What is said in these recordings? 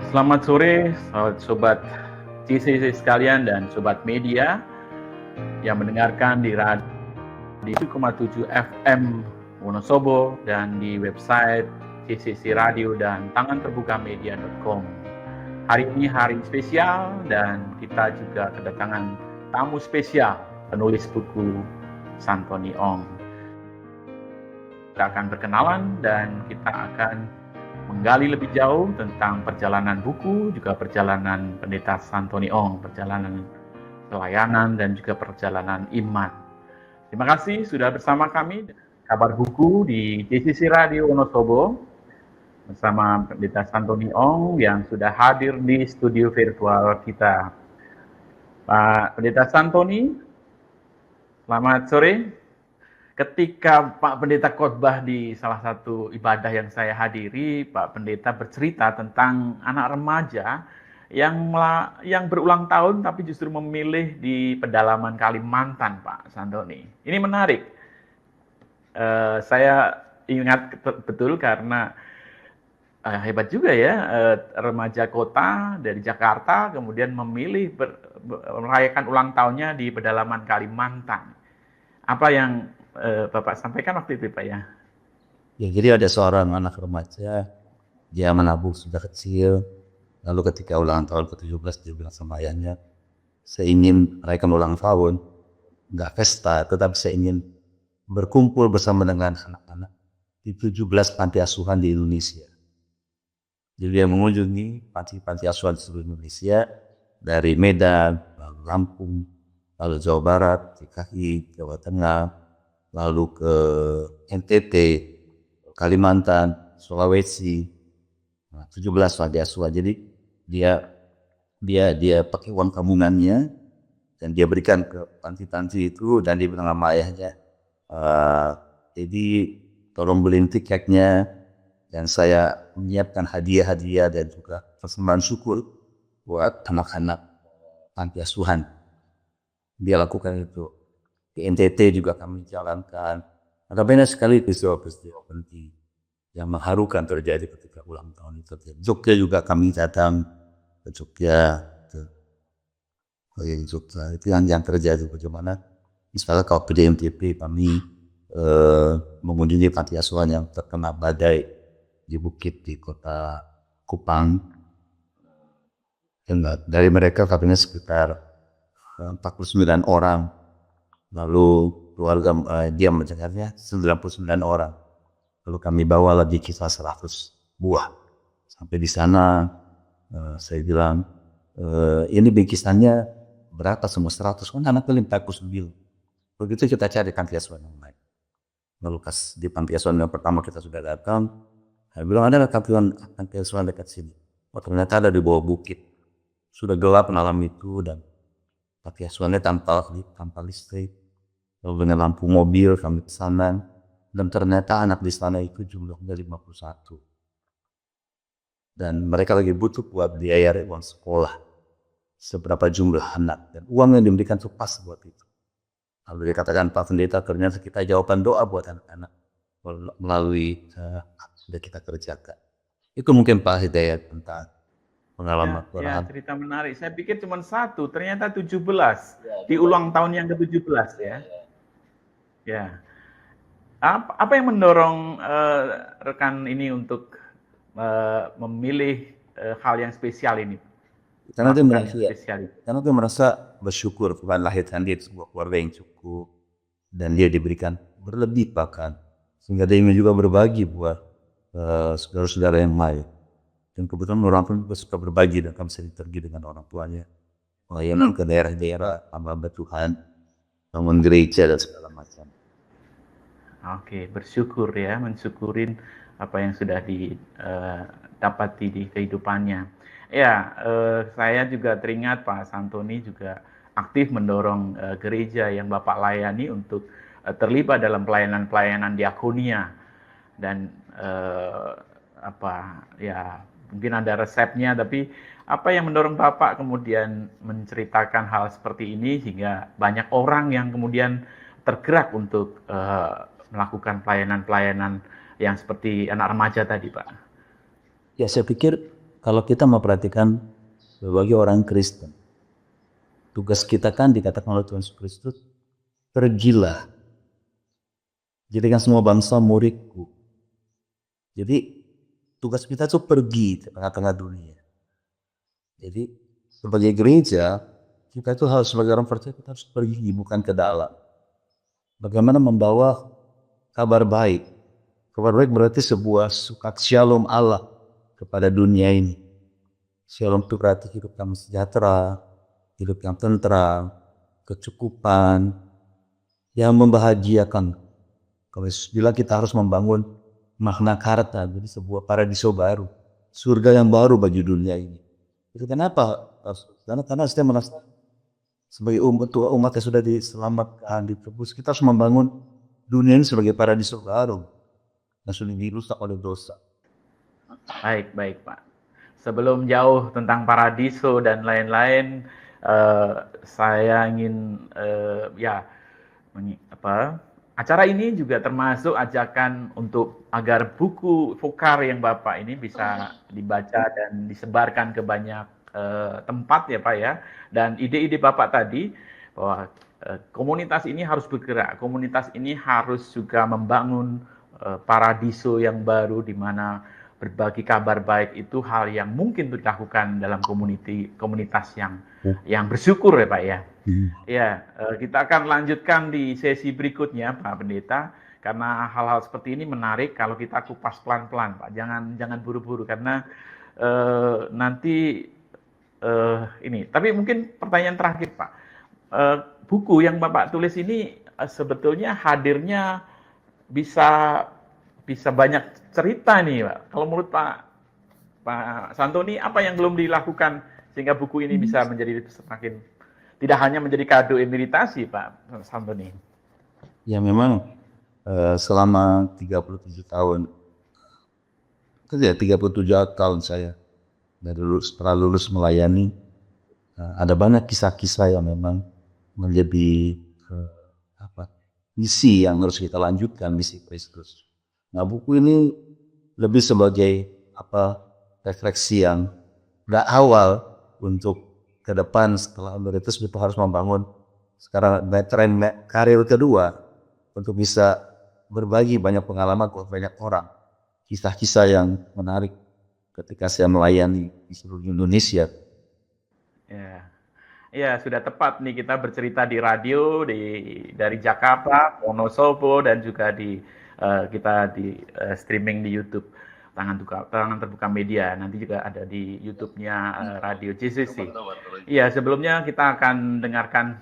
Selamat sore, sobat CCC sekalian dan sobat media yang mendengarkan di radio 7,7 FM Wonosobo dan di website CCC Radio dan tanganterbukamedia.com. Hari ini hari spesial dan kita juga kedatangan tamu spesial, penulis buku Santoni Ong. Kita akan berkenalan dan kita akan menggali lebih jauh tentang perjalanan buku, juga perjalanan Pendeta Santoni Ong, perjalanan pelayanan dan juga perjalanan iman. Terima kasih sudah bersama kami kabar buku di JCC Radio Wonosobo bersama Pendeta Santoni Ong yang sudah hadir di studio virtual kita. Pak Pendeta Santoni, selamat sore. Ketika Pak Pendeta khotbah di salah satu ibadah yang saya hadiri, Pak Pendeta bercerita tentang anak remaja yang berulang tahun tapi justru memilih di pedalaman Kalimantan, Pak Santoni. Ini menarik. Saya ingat betul karena hebat juga ya, remaja kota dari Jakarta kemudian memilih merayakan ulang tahunnya di pedalaman Kalimantan. Apa yang Bapak sampaikan waktu itu, Pak ya? Ya, jadi ada seorang anak remaja, dia menabung sudah kecil, lalu ketika ulang tahun ke-17 dia bilang sama ayahnya, saya ingin merayakan ulang tahun, nggak pesta, tetapi saya ingin berkumpul bersama dengan anak-anak di 17 panti asuhan di Indonesia. Jadi dia mengunjungi panti-panti asuhan di seluruh Indonesia, dari Medan, lalu Lampung, lalu Jawa Barat, DKI, Jawa Tengah, lalu ke NTT, Kalimantan, Sulawesi, 17 panti asuhan. Jadi dia pakai uang tabungannya dan dia berikan ke panti-panti itu dan dia bilang sama ayahnya, jadi tolong beliin tiketnya dan saya menyiapkan hadiah-hadiah dan juga persembahan syukur buat anak-anak panti asuhan. Dia lakukan itu. Di NTT juga kami jalankan. Ada banyak sekali peristiwa-peristiwa penting yang mengharukan terjadi ketika ulang tahun itu. Jogja juga kami datang ke Jogja. Jogja itu yang terjadi bagaimana. Misalnya kalau PDMTP kami mengunjungi panti asuhan yang terkena badai di bukit di kota Kupang. Dari mereka katanya sekitar 49 orang. Lalu keluarga dia mencatatnya 99 orang. Lalu kami bawa lagi kisah 100 buah. Sampai di sana saya bilang, ini bingkisannya berapa semua 100? Kan anaknya 49. Begitu kita cari panti asuhan yang lain. Lalu di panti asuhan yang pertama kita sudah datang, saya bilang ada panti asuhan dekat sini. Oh, ternyata ada di bawah bukit. Sudah gelap malam itu dan panti asuhannya tanpa listrik, lalu dengan lampu mobil kami ke sana dan ternyata anak di sana itu jumlahnya 51 dan mereka lagi butuh buat biaya uang sekolah seberapa jumlah anak dan uang yang diberikan itu pas buat itu. Lalu dikatakan Pak Pendeta ternyata kita jawaban doa buat anak-anak melalui sudah kita kerjakan. Itu mungkin Pak Hidayat tentang pengalaman ya, cerita menarik. Saya pikir cuma satu, ternyata 17 di ulang tahun yang ke-17 ya. Ya. Apa yang mendorong rekan ini untuk memilih hal yang spesial ini? Karena dia merasa bersyukur Tuhan lahirkan dia di sebuah keluarga yang cukup dan dia diberikan berlebih bahkan sehingga dia ingin juga berbagi buat saudara-saudara yang lain. Dan kebetulan orang pun juga suka berbagi dan kami sering pergi dengan orang tuanya pelayanan ke daerah-daerah hamba Tuhan, bangun gereja dan segala macam. Oke, bersyukur ya, mensyukurin apa yang sudah didapati di kehidupannya. Ya, saya juga teringat Pak Santoni juga aktif mendorong gereja yang Bapak layani untuk terlibat dalam pelayanan-pelayanan diakonia dan mungkin ada resepnya, tapi apa yang mendorong Bapak kemudian menceritakan hal seperti ini sehingga banyak orang yang kemudian tergerak untuk melakukan pelayanan-pelayanan yang seperti anak remaja tadi, Pak? Ya, saya pikir kalau kita memperhatikan sebagai orang Kristen, tugas kita kan dikatakan oleh Tuhan Yesus Kristus, pergilah, jadikan semua bangsa muridku. Jadi tugas kita tuh pergi di tengah-tengah dunia. Jadi sebagai gereja, kita itu harus sebagai orang percaya, kita harus pergi, bukan ke dalam. Bagaimana membawa kabar baik. Kabar baik berarti sebuah sukat shalom Allah kepada dunia ini. Shalom itu berarti hidup yang sejahtera, hidup yang tentram, kecukupan, yang membahagiakan. Kalau Yesus bilang kita harus membangun Magna Carta, jadi sebuah paradiso baru, surga yang baru bagi dunia ini. Itu kenapa? Karena saya merasa sebagai umat yang sudah diselamatkan, ditebus, kita harus membangun dunia ini sebagai paradiso baru yang sudah dirusak oleh dosa. Baik Pak. Sebelum jauh tentang paradiso dan lain-lain, saya ingin acara ini juga termasuk ajakan untuk agar buku vokar yang Bapak ini bisa dibaca dan disebarkan ke banyak tempat ya Pak ya. Dan ide-ide Bapak tadi bahwa komunitas ini harus bergerak, komunitas ini harus juga membangun paradiso yang baru di mana berbagi kabar baik itu hal yang mungkin dilakukan dalam komunitas yang bersyukur ya Pak ya. Ya, kita akan lanjutkan di sesi berikutnya Pak Pendeta, karena hal-hal seperti ini menarik kalau kita kupas pelan-pelan Pak. Jangan buru-buru karena nanti ini. Tapi mungkin pertanyaan terakhir Pak. Buku yang Bapak tulis ini sebetulnya hadirnya bisa banyak cerita nih Pak. Kalau menurut Pak Santoni, apa yang belum dilakukan sehingga buku ini bisa menjadi semakin tidak hanya menjadi kado emeritasi Pak Santoni? Ya memang selama 37 tahun, 37 tahun saya setelah lulus melayani, ada banyak kisah-kisah yang memang menjadi misi yang harus kita lanjutkan, misi Kristus. Nah, buku ini lebih sebagai refleksi yang awal untuk ke depan setelah emeritus kita harus membangun sekarang tren karir kedua untuk bisa berbagi banyak pengalaman ke banyak orang, kisah-kisah yang menarik ketika saya melayani di seluruh Indonesia. Ya sudah tepat nih kita bercerita di radio dari Jakarta, Wonosobo dan juga kita di streaming di YouTube. Tangan terbuka media, nanti juga ada di YouTube-nya Radio JCC. Iya, sebelumnya kita akan dengarkan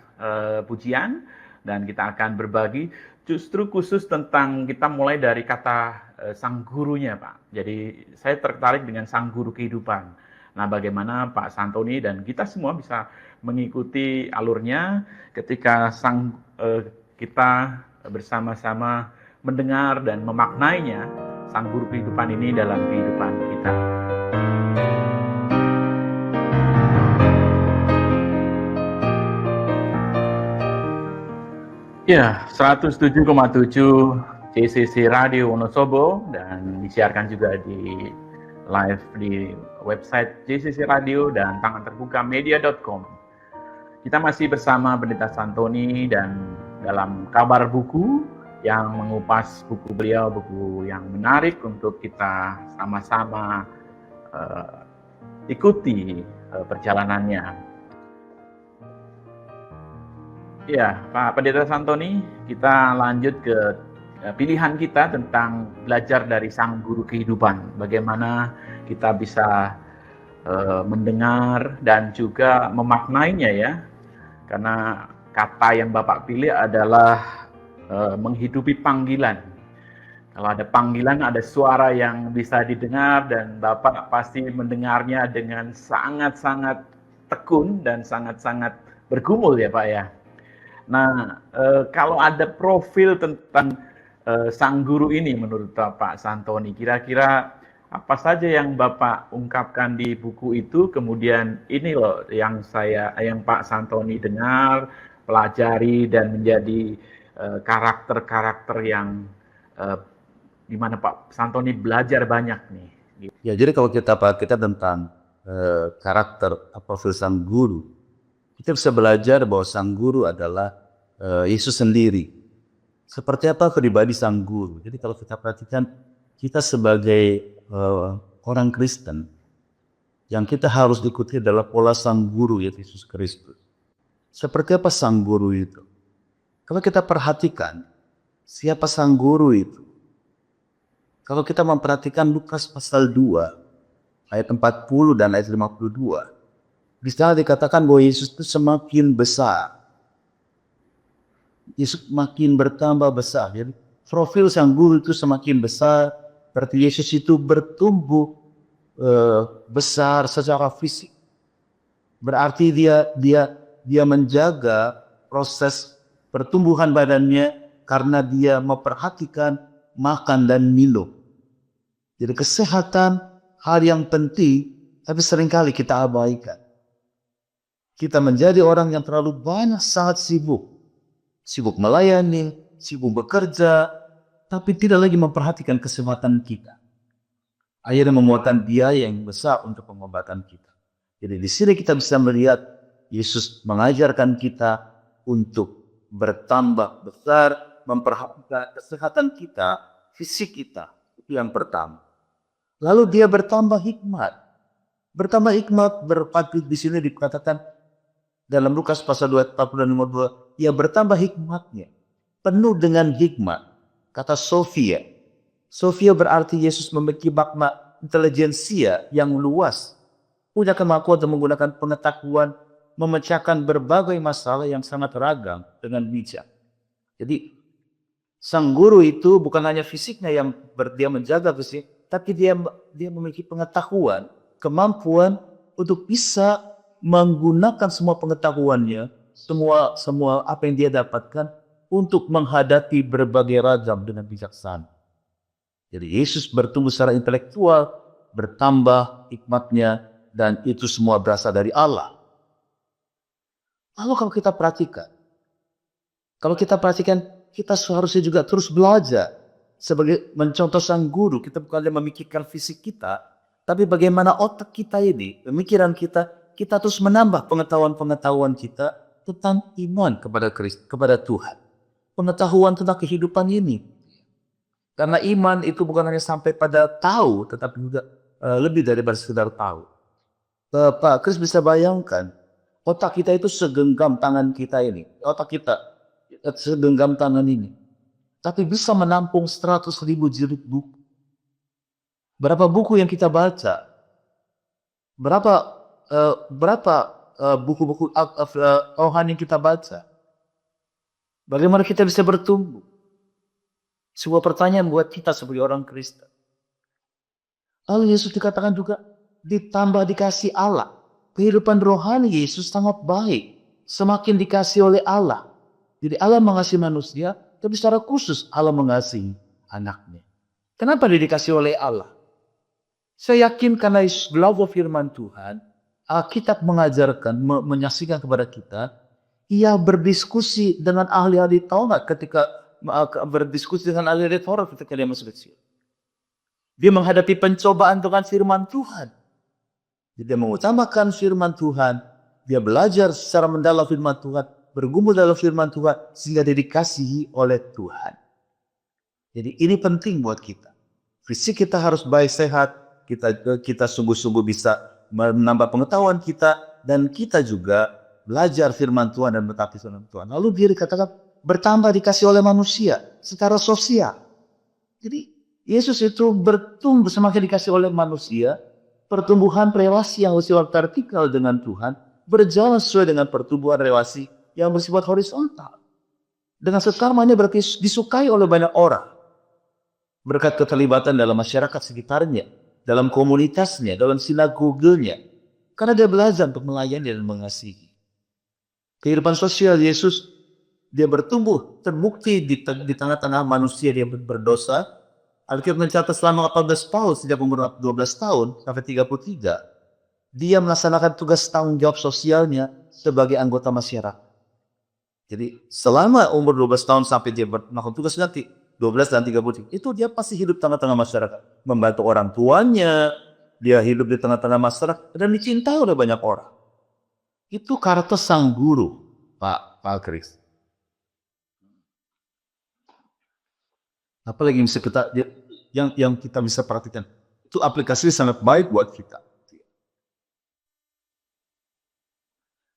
pujian dan kita akan berbagi justru khusus tentang kita mulai dari kata sang gurunya Pak. Jadi saya tertarik dengan sang guru kehidupan. Nah, bagaimana Pak Santoni dan kita semua bisa mengikuti alurnya ketika kita bersama-sama mendengar dan memaknainya, sang guru kehidupan ini dalam kehidupan kita. Ya, 107,7 JCC Radio Wonosobo dan disiarkan juga di live di website JCC Radio dan tanganterbukamedia.com. Kita masih bersama Pendeta Santoni dan dalam kabar buku yang mengupas buku beliau, buku yang menarik untuk kita sama-sama ikuti perjalanannya. Ya, Pak Pendeta Santoni, kita lanjut ke pilihan kita tentang belajar dari sang guru kehidupan. Bagaimana kita bisa mendengar dan juga memaknainya ya. Karena kata yang Bapak pilih adalah menghidupi panggilan. Kalau ada panggilan, ada suara yang bisa didengar dan Bapak pasti mendengarnya dengan sangat-sangat tekun dan sangat-sangat bergumul ya Pak ya. Nah, kalau ada profil tentang sang guru ini menurut Pak Santoni, kira-kira apa saja yang Bapak ungkapkan di buku itu, kemudian ini loh yang Pak Santoni dengar, pelajari dan menjadi karakter-karakter yang di mana Pak Santoni belajar banyak nih. Ya, jadi kalau kita perhatikan tentang karakter profil sang guru, kita bisa belajar bahwa sang guru adalah Yesus sendiri. Seperti apa pribadi sang guru? Jadi kalau kita perhatikan, kita sebagai orang Kristen, yang kita harus ikuti adalah pola sang guru yaitu Yesus Kristus. Seperti apa sang guru itu? Kalau kita perhatikan, siapa sang guru itu? Kalau kita memperhatikan Lukas pasal 2, ayat 40 dan ayat 52, di sana dikatakan bahwa Yesus itu semakin besar. Yesus makin bertambah besar. Jadi profil sang guru itu semakin besar. Berarti Yesus itu bertumbuh besar secara fisik. Berarti dia menjaga proses pertumbuhan badannya karena dia memperhatikan makan dan minum. Jadi kesehatan hal yang penting, tapi seringkali kita abaikan. Kita menjadi orang yang terlalu banyak sangat sibuk melayani, sibuk bekerja, tapi tidak lagi memperhatikan kesehatan kita. Akhirnya memuatkan biaya yang besar untuk pengobatan kita. Jadi di sini kita bisa melihat Yesus mengajarkan kita untuk bertambah besar, memperhatikan kesehatan kita, fisik kita. Itu yang pertama. Lalu dia bertambah hikmat. Bertambah hikmat berpatut di sini dikatakan dalam Lukas pasal 2 40 dan 52, ia bertambah hikmatnya. Penuh dengan hikmat. Kata Sofia. Sofia berarti Yesus memiliki makna intelijensia yang luas. Punya kemampuan untuk menggunakan pengetahuan, memecahkan berbagai masalah yang sangat ragam dengan bijak. Jadi sang guru itu bukan hanya fisiknya yang dia menjaga fisik, tapi dia memiliki pengetahuan, kemampuan untuk bisa menggunakan semua pengetahuannya, semua apa yang dia dapatkan untuk menghadapi berbagai ragam dengan bijaksana. Jadi Yesus bertumbuh secara intelektual, bertambah hikmatnya, dan itu semua berasal dari Allah. Lalu kalau kita perhatikan, kita seharusnya juga terus belajar. Sebagai mencontoh sang guru, kita bukan hanya memikirkan fisik kita, tapi bagaimana otak kita ini, pemikiran kita terus menambah pengetahuan kita tentang iman kepada Tuhan. Pengetahuan tentang kehidupan ini. Karena iman itu bukan hanya sampai pada tahu, tetapi juga lebih daripada sekedar tahu. Pak Kris bisa bayangkan, otak kita itu segenggam tangan kita ini. Otak kita segenggam tangan ini. Tapi bisa menampung 100.000 jilid buku. Berapa buku yang kita baca? Berapa buku-buku rohani yang kita baca? Bagaimana kita bisa bertumbuh? Sebuah pertanyaan buat kita sebagai orang Kristen. Lalu Yesus dikatakan juga ditambah dikasih Allah. Kehidupan rohani Yesus sangat baik. Semakin dikasih oleh Allah. Jadi Allah mengasihi manusia, tapi secara khusus Allah mengasihi anaknya. Kenapa dia dikasih oleh Allah? Saya yakin karena belajar firman Tuhan, Alkitab mengajarkan, menyaksikan kepada kita, ia berdiskusi dengan ahli-ahli Taurat ketika berdiskusi dengan ahli-ahli Taurat ketika dia masih kecil. Dia menghadapi pencobaan dengan firman Tuhan. Dia mengutamakan firman Tuhan, dia belajar secara mendalam firman Tuhan, bergumul dalam firman Tuhan sehingga dia dikasihi oleh Tuhan. Jadi ini penting buat kita. Fisik kita harus baik sehat, kita sungguh-sungguh bisa menambah pengetahuan kita, dan kita juga belajar firman Tuhan dan mentaati firman Tuhan. Lalu dia dikatakan bertambah dikasih oleh manusia secara sosial. Jadi Yesus itu bertumbuh semakin dikasih oleh manusia, pertumbuhan relasi yang bersifat vertikal dengan Tuhan berjalan sesuai dengan pertumbuhan relasi yang bersifat horizontal. Dengan sekamanya berarti disukai oleh banyak orang. Berkat keterlibatan dalam masyarakat sekitarnya, dalam komunitasnya, dalam sinagogenya. Karena dia belajar untuk melayani dan mengasihi. Kehidupan sosial Yesus, dia bertumbuh, terbukti di tengah-tangah manusia dia berdosa. Alkitab mencatat selama 18 tahun, sejak umur 12 tahun sampai 33. Dia melaksanakan tugas tanggung jawab sosialnya sebagai anggota masyarakat. Jadi selama umur 12 tahun sampai dia melakukan tugas nanti, 12 dan 30. Itu dia pasti hidup tengah-tengah masyarakat. Membantu orang tuanya, dia hidup di tengah-tengah masyarakat, dan dicintai oleh banyak orang. Itu karakter sang guru, Pak Kris. Apalagi yang bisa yang kita bisa perhatikan, itu aplikasi sangat baik buat kita.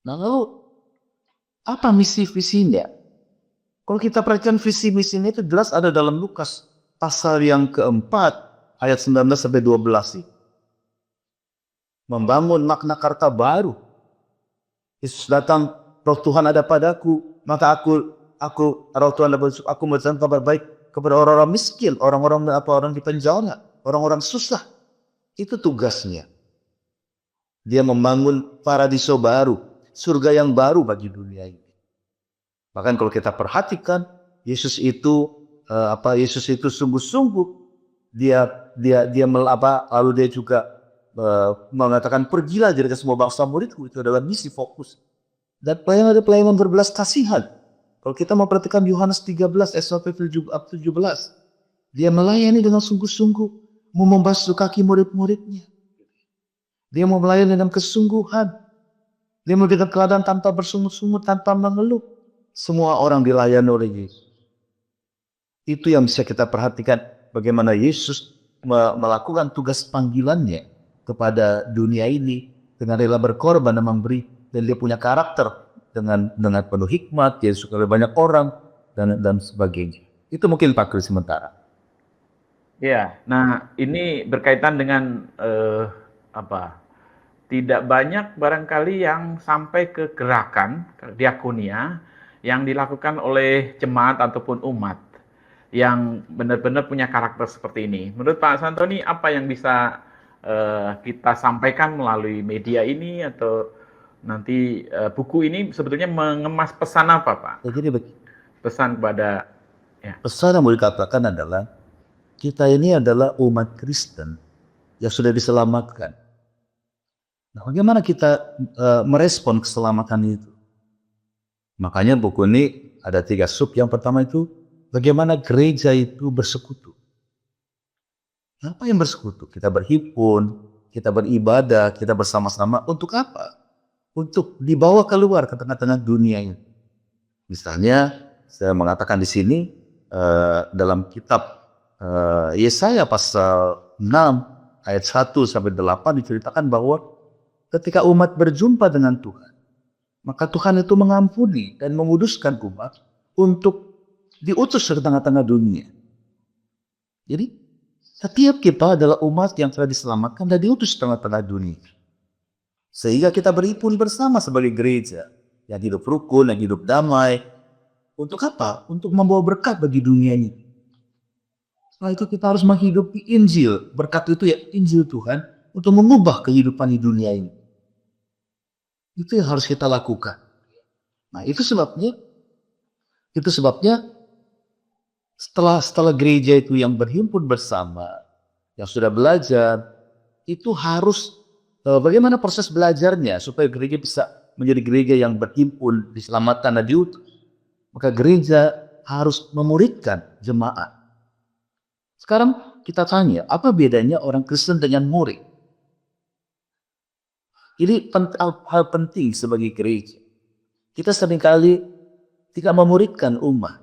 Nah, lalu apa misi visinya? Kalau kita perhatikan visi misinya itu jelas ada dalam Lukas pasal yang keempat ayat 19 sampai 12 sih. Membangun makna karta baru. Yesus datang, Roh Tuhan ada padaku, maka aku Roh Tuhan ada padaku, aku memberitakan kabar baik kepada orang-orang miskin, orang-orang di penjara, orang-orang susah. Itu tugasnya. Dia membangun paradiso baru, surga yang baru bagi dunia ini. Bahkan kalau kita perhatikan, Yesus itu sungguh-sungguh lalu dia juga mengatakan pergilah jadi semua bangsa muridku. Itu adalah misi fokus. Dan pelayanan berbelas kasihan. Kalau kita memperhatikan Yohanes 13 ayat 17, dia melayani dengan sungguh-sungguh, mau membasuh kaki murid-muridnya. Dia mau melayani dengan kesungguhan. Dia memberikan keadaan tanpa bersungut-sungut, tanpa mengeluh. Semua orang dilayani oleh Yesus. Itu yang bisa kita perhatikan, bagaimana Yesus melakukan tugas panggilannya kepada dunia ini dengan rela berkorban dan memberi, dan dia punya karakter dengan penuh hikmat, dia suka oleh banyak orang dan sebagainya. Itu mungkin Pak Kris sementara. Ya, nah ini berkaitan dengan tidak banyak barangkali yang sampai ke gerakan diakonia yang dilakukan oleh jemaat ataupun umat yang benar-benar punya karakter seperti ini. Menurut Pak Santoni, apa yang bisa kita sampaikan melalui media ini atau nanti buku ini sebetulnya mengemas pesan apa, Pak? Jadi pesan kepada pesan yang mau dikatakan adalah kita ini adalah umat Kristen yang sudah diselamatkan. Nah, bagaimana kita merespon keselamatan itu? Makanya buku ini ada 3 sub. Yang pertama itu bagaimana gereja itu bersekutu. Apa yang bersekutu? Kita berhimpun, kita beribadah, kita bersama-sama. Untuk apa? Untuk dibawa keluar ke tengah-tengah dunia ini. Misalnya, saya mengatakan di sini dalam kitab Yesaya pasal 6 ayat 1 sampai 8 diceritakan bahwa ketika umat berjumpa dengan Tuhan, maka Tuhan itu mengampuni dan menguduskan umat untuk diutus ke tengah-tengah dunia. Jadi, setiap kita adalah umat yang telah diselamatkan dan diutus ke tengah-tengah dunia. Sehingga kita berhimpun bersama sebagai gereja yang hidup rukun, yang hidup damai. Untuk apa? Untuk membawa berkat bagi dunia ini. Setelah itu kita harus menghidupi Injil. Berkat itu ya Injil Tuhan untuk mengubah kehidupan di dunia ini. Itu yang harus kita lakukan. Nah, itu sebabnya setelah gereja itu yang berhimpun bersama, yang sudah belajar, itu harus bagaimana proses belajarnya supaya gereja bisa menjadi gereja yang berhimpun, diselamatkan dan diutus. Maka gereja harus memuridkan jemaat. Sekarang kita tanya, apa bedanya orang Kristen dengan murid? Ini hal penting sebagai gereja. Kita seringkali tidak memuridkan umat.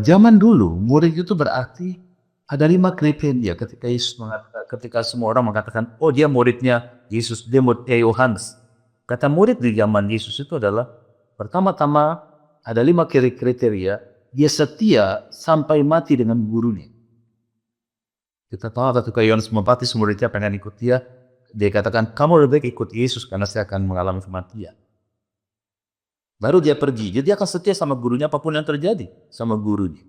Zaman dulu, murid itu berarti ada 5 kriteria ketika semua orang mengatakan, oh dia muridnya Yesus, dia muridnya Yohanes. Kata murid di zaman Yesus itu adalah, pertama-tama ada 5 kriteria, dia setia sampai mati dengan gurunya. Kita tahu ketika Yohanes Pembaptis muridnya pengen ikut dia katakan, kamu lebih baik ikut Yesus karena saya akan mengalami kematian. Baru dia pergi, jadi dia akan setia sama gurunya apapun yang terjadi sama gurunya.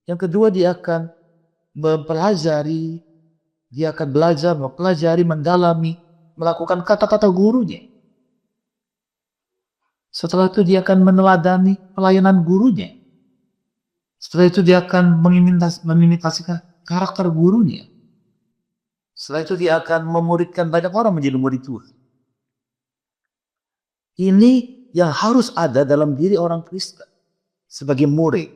Yang kedua, dia akan mempelajari, mendalami, melakukan kata-kata gurunya. Setelah itu dia akan meneladani pelayanan gurunya. Setelah itu dia akan mengimitasikan karakter gurunya. Setelah itu dia akan memuridkan banyak orang menjadi murid Tuhan. Ini yang harus ada dalam diri orang Kristen sebagai murid.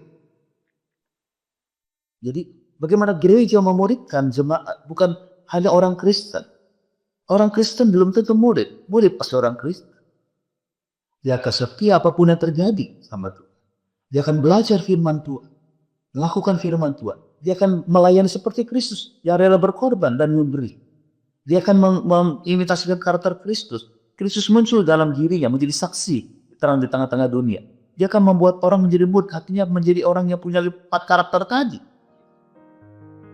Jadi bagaimana gereja memuridkan jemaat bukan hanya orang Kristen. Orang Kristen belum tentu murid. Murid pasti orang Kristen. Dia akan setia apapun yang terjadi sama Tuhan. Dia akan belajar firman Tuhan. Melakukan firman Tuhan. Dia akan melayani seperti Kristus. Yang rela berkorban dan memberi. Dia akan mengimitasikan karakter Kristus. Kristus muncul dalam dirinya menjadi saksi terang di tengah-tengah dunia. Dia akan membuat orang menjadi murid. Hatinya menjadi orang yang punya 4 karakter tadi.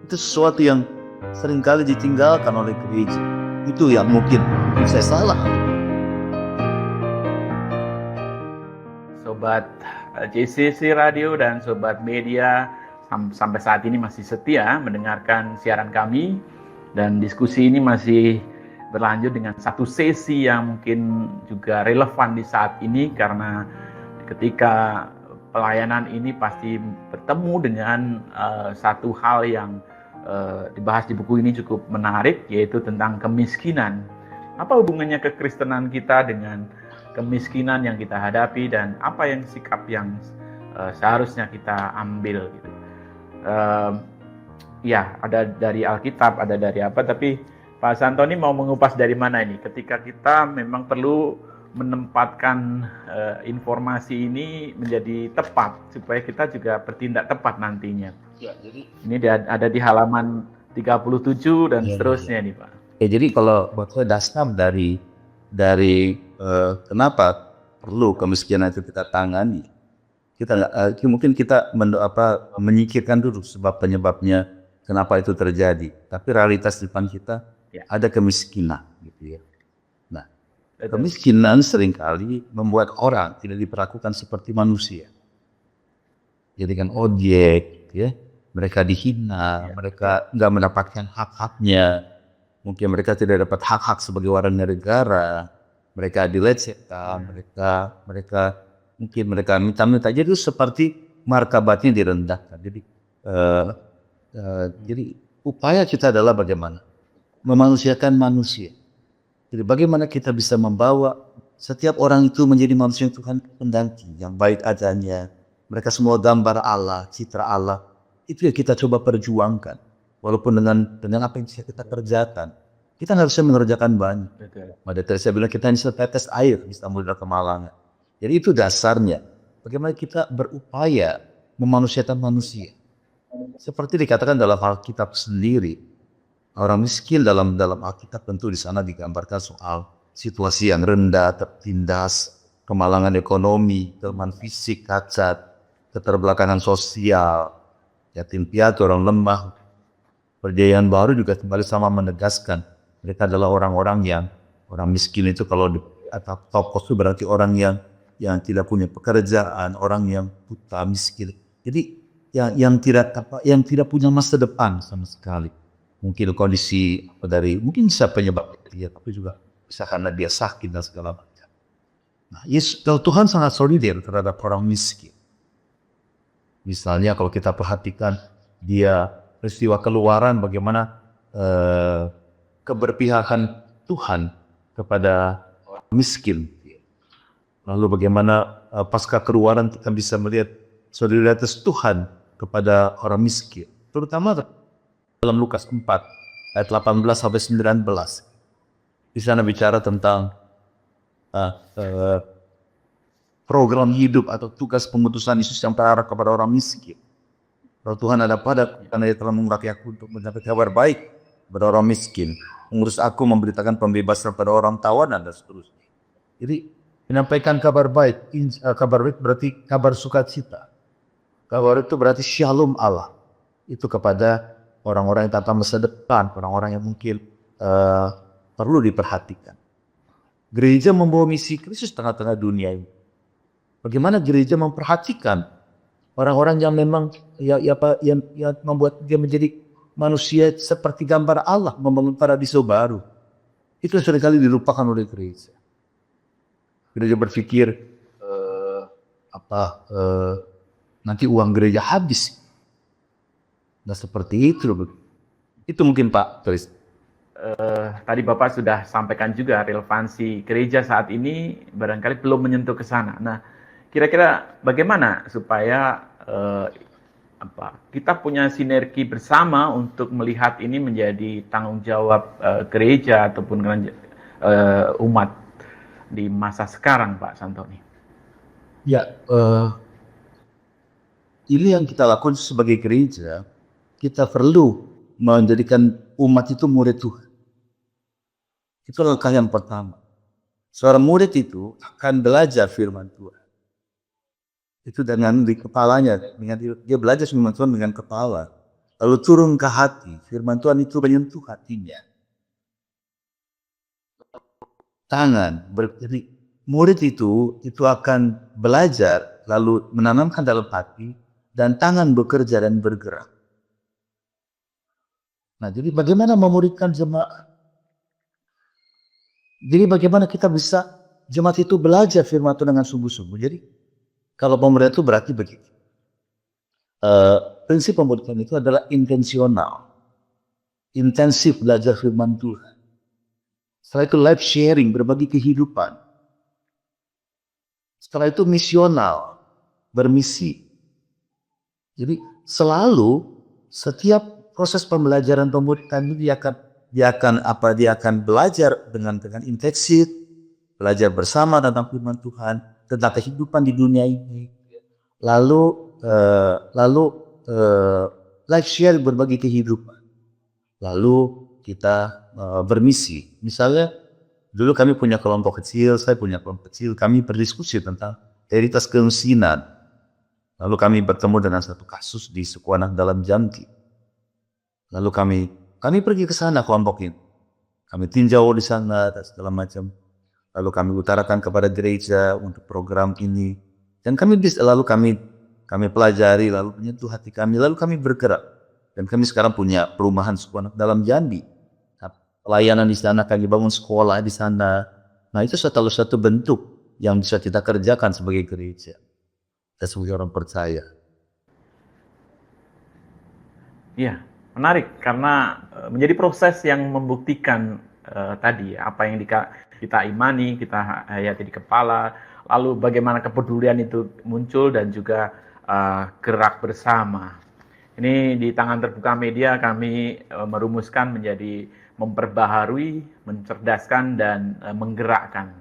Itu sesuatu yang seringkali ditinggalkan oleh gereja. Itu yang mungkin saya salah. Sobat JCC Radio dan Sobat Media sampai saat ini masih setia mendengarkan siaran kami, dan diskusi ini masih berlanjut dengan satu sesi yang mungkin juga relevan di saat ini, karena ketika pelayanan ini pasti bertemu dengan satu hal yang dibahas di buku ini cukup menarik, yaitu tentang kemiskinan. Apa hubungannya kekristenan kita dengan kemiskinan yang kita hadapi, dan apa yang sikap yang seharusnya kita ambil gitu. Ya, ada dari Alkitab, ada dari apa, tapi Pak Santoni mau mengupas dari mana ini? Ketika kita memang perlu menempatkan informasi ini menjadi tepat, supaya kita juga bertindak tepat nantinya. Ya, jadi ini ada di halaman 37 dan seterusnya nih Pak. Ya, jadi kalau buat saya dasar dari kenapa perlu kemiskinan itu kita tangani, kita mungkin kita menyingkirkan dulu sebab penyebabnya kenapa itu terjadi, tapi realitas di depan kita ada kemiskinan gitu ya. Nah, kemiskinan seringkali membuat orang tidak diperlakukan seperti manusia, jadikan objek ya. Mereka dihina, mereka nggak mendapatkan hak-haknya. Mungkin mereka tidak dapat hak-hak sebagai warga negara. Mereka dilecehkan, mereka minta-minta. Jadi itu seperti martabatnya direndahkan. Jadi upaya kita adalah bagaimana memanusiakan manusia. Jadi bagaimana kita bisa membawa setiap orang itu menjadi manusia yang Tuhan kehendaki, yang baik adanya. Mereka semua gambar Allah, citra Allah. Itu yang kita coba perjuangkan. Walaupun dengan apa yang bisa kita kerjakan. Kita nggak bisa mengerjakan banyak. Mada Teresa bilang kita hanya setetes air di samudera kemalangan. Jadi itu dasarnya. Bagaimana kita berupaya memanusiakan manusia. Seperti dikatakan dalam Alkitab sendiri. Orang miskin dalam Alkitab tentu di sana digambarkan soal situasi yang rendah, tertindas, kemalangan ekonomi, kelemahan fisik, cacat, keterbelakangan sosial, yatim piatu, orang lemah. Perjanjian Baru juga kembali sama menegaskan mereka adalah orang miskin itu kalau di atap topos itu berarti orang yang tidak punya pekerjaan, orang yang buta, miskin. Jadi yang tidak punya masa depan sama sekali. Mungkin kondisi mungkin bisa penyebab dia, tapi juga bisa karena dia sakit dan segala macam. Nah, Tuhan sangat solider terhadap orang miskin. Misalnya kalau kita perhatikan dia peristiwa Keluaran, bagaimana keberpihakan Tuhan kepada orang miskin. Lalu bagaimana pasca Keluaran kita bisa melihat solidaritas Tuhan kepada orang miskin. Terutama dalam Lukas 4 ayat 18 sampai 19. Di sana bicara tentang program hidup atau tugas pengutusan Yesus yang terarah kepada orang miskin. Roh Tuhan ada padaku karena Dia telah mengurapi aku untuk menyampaikan kabar baik kepada orang miskin, mengurus aku memberitakan pembebasan pada orang tawanan dan seterusnya. Jadi menyampaikan kabar baik berarti kabar sukacita. Kabar itu berarti shalom Allah. Itu kepada orang-orang yang tanpa masa depan, orang-orang yang mungkin perlu diperhatikan. Gereja membawa misi Kristus tengah-tengah dunia ini. Bagaimana gereja memperhatikan orang-orang yang memang yang membuat dia menjadi manusia seperti gambar Allah, membangun paradiso baru. Itu seringkali dilupakan oleh gereja. Gereja berpikir nanti uang gereja habis. Nah seperti itu. Itu mungkin Pak Turis. Tadi Bapak sudah sampaikan juga relevansi gereja saat ini barangkali belum menyentuh ke sana. Nah, kira-kira bagaimana supaya kita punya sinergi bersama untuk melihat ini menjadi tanggung jawab gereja ataupun umat di masa sekarang, Pak Santoni. Ya, ini yang kita lakukan sebagai gereja. Kita perlu menjadikan umat itu murid Tuhan. Itu langkah yang pertama. Seorang murid itu akan belajar firman Tuhan. Itu dengan di kepalanya, dengan dia belajar firman Tuhan dengan kepala. Lalu turun ke hati, firman Tuhan itu menyentuh hatinya. Tangan, jadi murid itu akan belajar, lalu menanamkan dalam hati, dan tangan bekerja dan bergerak. Nah, jadi bagaimana memuridkan jemaat? Jadi bagaimana kita bisa jemaat itu belajar firman Tuhan dengan sungguh-sungguh? Jadi kalau pemuridan itu berarti begitu. Prinsip pemuridan itu adalah intensional, intensif belajar firman Tuhan. Setelah itu life sharing, berbagi kehidupan. Setelah itu misional, bermisi. Jadi selalu setiap proses pembelajaran pemuridan itu dia akan belajar dengan intensif, belajar bersama tentang firman Tuhan, tentang kehidupan di dunia ini. Lalu life share, berbagi kehidupan. Lalu kita bermisi. Misalnya dulu kami punya kelompok kecil, saya punya kelompok kecil, kami berdiskusi tentang realitas kemiskinan. Lalu kami bertemu dengan satu kasus di suku anak dalam Jambi. Lalu kami pergi ke sana kelompok ini. Kami tinjau di sana dan segala macam. Lalu kami utarakan kepada gereja untuk program ini. Dan lalu kami pelajari, lalu menyentuh hati kami, lalu kami bergerak. Dan kami sekarang punya perumahan suku anak dalam Jambi. Pelayanan di sana, kami bangun sekolah di sana. Nah, itu salah satu bentuk yang bisa kita kerjakan sebagai gereja dan sebagai orang percaya. Iya, menarik karena menjadi proses yang membuktikan tadi apa yang kita imani, kita hayati di kepala, lalu bagaimana kepedulian itu muncul dan juga gerak bersama. Ini di Tangan Terbuka Media kami merumuskan menjadi memperbaharui, mencerdaskan, dan menggerakkan.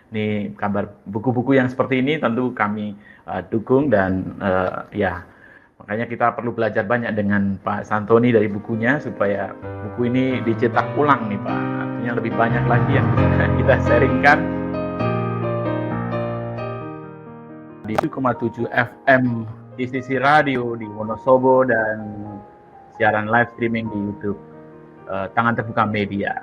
Ini kabar buku-buku yang seperti ini tentu kami dukung dan makanya kita perlu belajar banyak dengan Pak Santoni dari bukunya supaya buku ini dicetak ulang nih Pak. Artinya lebih banyak lagi yang bisa kita sharingkan. Di 7,7 FM ICC Radio di Wonosobo dan siaran live streaming di YouTube Tangan Terbuka Media.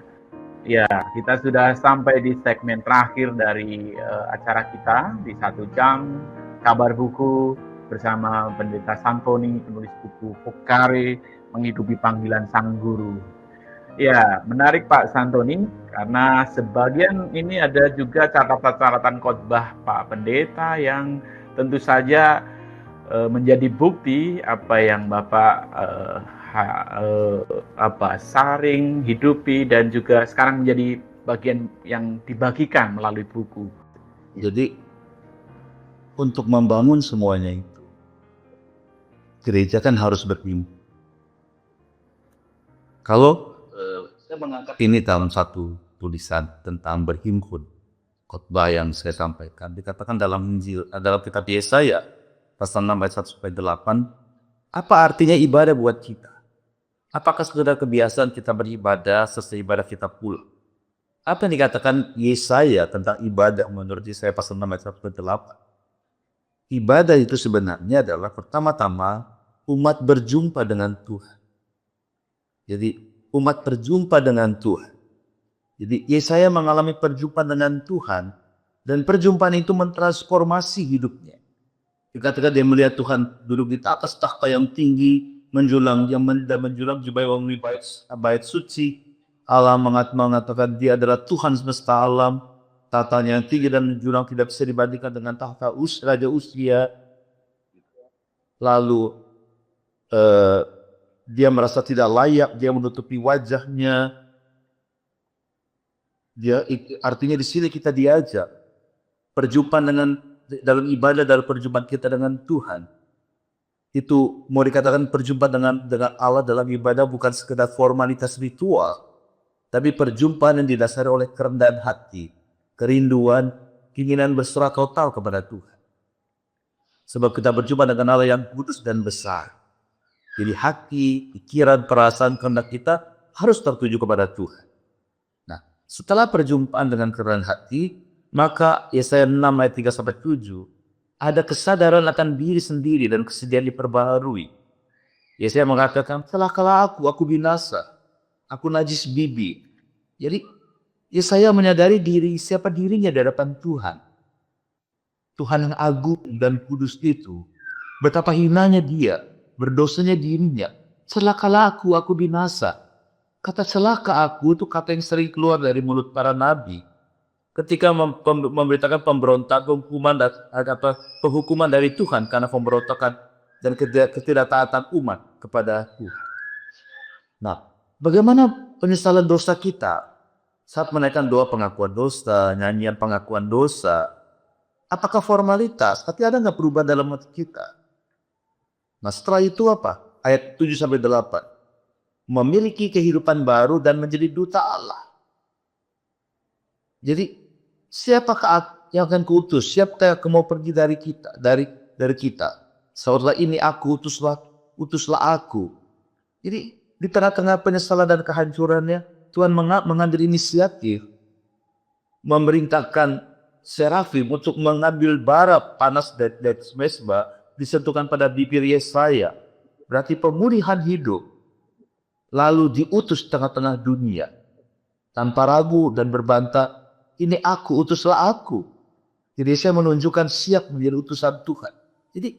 Ya, kita sudah sampai di segmen terakhir dari acara kita di 1 jam kabar buku bersama Pendeta Santoni, penulis buku Vokare Menghidupi Panggilan Sang Guru. Ya, menarik Pak Santoni karena sebagian ini ada juga catatan-catatan khotbah Pak Pendeta yang tentu saja menjadi bukti apa yang Bapak saring, hidupi, dan juga sekarang menjadi bagian yang dibagikan melalui buku. Jadi untuk membangun semuanya itu, gereja kan harus berhimpun. Kalau saya mengangkat ini dalam satu tulisan tentang berhimpun, khotbah yang saya sampaikan, dikatakan dalam Injil, dalam kitab Yesaya, pasal 6 ayat 1-8, apa artinya ibadah buat kita? Apakah sekedar kebiasaan kita beribadah selesai ibadah kita pulang? Apa yang dikatakan Yesaya tentang ibadah menurut Yesaya pasal 6 ayat 1-8? Ibadah itu sebenarnya adalah pertama-tama umat berjumpa dengan Tuhan. Jadi umat berjumpa dengan Tuhan. Jadi Yesaya mengalami perjumpaan dengan Tuhan dan perjumpaan itu mentransformasi hidupnya. Ketika dia melihat Tuhan duduk di atas takhta yang tinggi, menjulang jubah wangi bait suci. Allah mengatakan dia adalah Tuhan semesta alam. Tatanya yang tinggi dan menjulang tidak bisa dibandingkan dengan tahta Raja Uzia. Lalu dia merasa tidak layak, dia menutupi wajahnya. Artinya di sini kita diajak perjumpaan dalam ibadah, dalam perjumpaan kita dengan Tuhan. Itu mau dikatakan perjumpaan dengan Allah dalam ibadah bukan sekedar formalitas ritual, tapi perjumpaan yang didasari oleh kerendahan hati, kerinduan, keinginan berserah total kepada Tuhan. Sebab kita berjumpa dengan Allah yang kudus dan besar. Jadi hati, pikiran, perasaan, kehendak kita harus tertuju kepada Tuhan. Nah, setelah perjumpaan dengan kerendahan hati, maka Yesaya 6 ayat 3-7 ada kesadaran akan diri sendiri dan kesediaan diperbaharui. Yesaya mengatakan, celakalah aku binasa, aku najis bibi. Jadi Yesaya menyadari siapa dirinya di hadapan Tuhan. Tuhan yang agung dan kudus itu, betapa hinanya dia, berdosanya dirinya. Celakalah aku binasa. Kata celaka aku itu kata yang sering keluar dari mulut para nabi ketika memberitakan pemberontakan, penghukuman dari Tuhan karena pemberontakan dan ketidaktaatan umat kepada Tuhan. Nah, bagaimana penyesalan dosa kita saat menaikkan doa pengakuan dosa, nyanyian pengakuan dosa? Apakah formalitas? Tapi ada nggak perubahan dalam hati kita? Nah, setelah itu apa? Ayat 7-8. Memiliki kehidupan baru dan menjadi duta Allah. Jadi siapakah yang akan kuutus? Siapa yang mau pergi dari kita? Dari kita. Seolah ini aku, utuslah aku. Jadi di tengah-tengah penyesalan dan kehancurannya, Tuhan mengambil inisiatif, memerintahkan serafim untuk mengambil bara panas dari mesbah, disentuhkan pada bibir Yesaya. Berarti pemulihan hidup. Lalu diutus tengah-tengah dunia. Tanpa ragu dan berbantah, ini aku, utuslah aku. Jadi saya menunjukkan siap menjadi utusan Tuhan. Jadi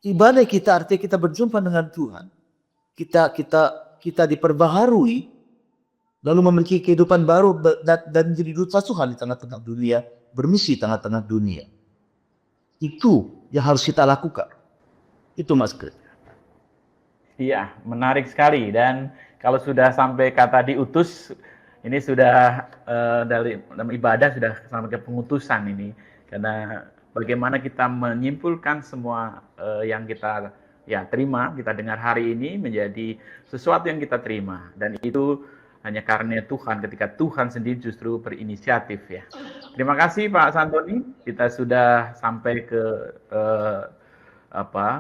ibadah kita artinya kita berjumpa dengan Tuhan. Kita diperbaharui, lalu memiliki kehidupan baru dan menjadi duta Tuhan di tengah-tengah dunia, bermisi di tengah-tengah dunia. Itu yang harus kita lakukan. Itu Mas Kris. Iya, menarik sekali. Dan kalau sudah sampai kata diutus, ini sudah dalam ibadah sudah sampai ke pengutusan ini. Karena bagaimana kita menyimpulkan semua yang kita terima, kita dengar hari ini menjadi sesuatu yang kita terima. Dan itu hanya karena Tuhan, ketika Tuhan sendiri justru berinisiatif ya. Terima kasih Pak Santoni, kita sudah sampai ke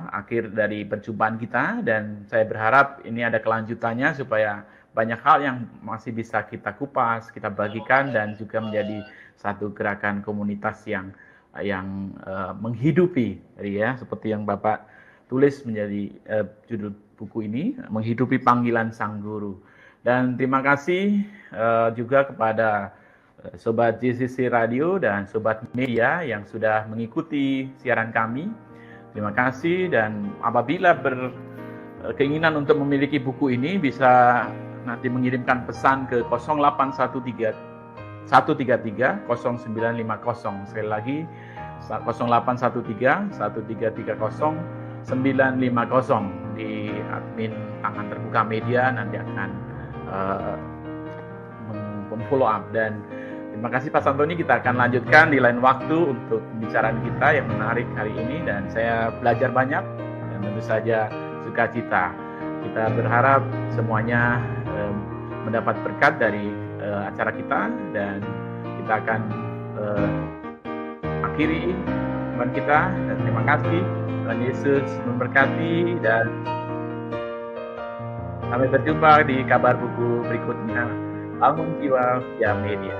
akhir dari perjumpaan kita, dan saya berharap ini ada kelanjutannya supaya banyak hal yang masih bisa kita kupas, kita bagikan, dan juga menjadi satu gerakan komunitas yang menghidupi, ya, seperti yang Bapak tulis menjadi judul buku ini, menghidupi panggilan Sang Guru. Dan terima kasih juga kepada Sobat JCC Radio dan Sobat Media yang sudah mengikuti siaran kami. Terima kasih, dan apabila berkeinginan untuk memiliki buku ini bisa nanti mengirimkan pesan ke 0813 133 0950. Sekali lagi 0813 133 0950 di admin Tangan Terbuka Media nanti akan follow up. Dan terima kasih Pak Santoni, kita akan lanjutkan di lain waktu untuk pembicaraan kita yang menarik hari ini, dan saya belajar banyak dan tentu saja sukacita. Kita berharap semuanya mendapat berkat dari acara kita, dan kita akan akhiri teman kita, dan terima kasih. Tuhan Yesus memberkati, dan sampai berjumpa di kabar buku berikutnya. Bangun Jiwa via Media.